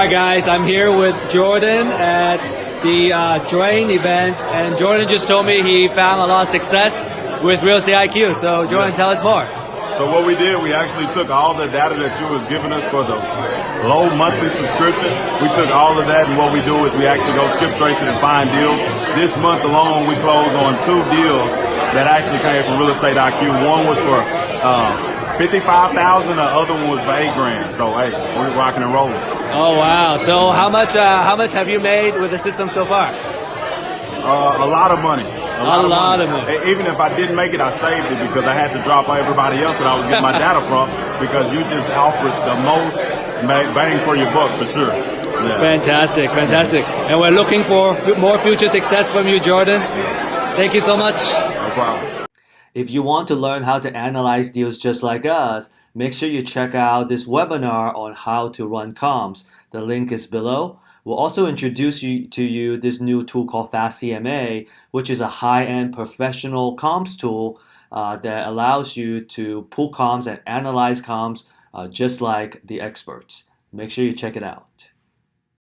Alright guys, I'm here with Jordan at the Drain event, and Jordan just told me he found a lot of success with Real Estate IQ. So Jordan, tell us more. So what we did, we actually took all the data that you was giving us for the low monthly subscription. We took all of that, and what we do is we actually go skip tracing and find deals. This month alone, we closed on 2 deals that actually came from Real Estate IQ. One was for $55,000, the other one was for $8,000. So hey, we're rocking and rolling. Oh wow! So how much have you made with the system so far? A lot of money. A lot of money. Even if I didn't make it, I saved it because I had to drop everybody else that I was getting my data from, because you just offered the most bang for your buck for sure. Yeah. Fantastic. And we're looking for more future success from you, Jordan. Thank you so much. No problem. If you want to learn how to analyze deals just like us, make sure you check out this webinar on how to run comps. The link is below. We'll also introduce to you this new tool called Fast CMA, which is a high-end professional comps tool that allows you to pull comps and analyze comps just like the experts. Make sure you check it out.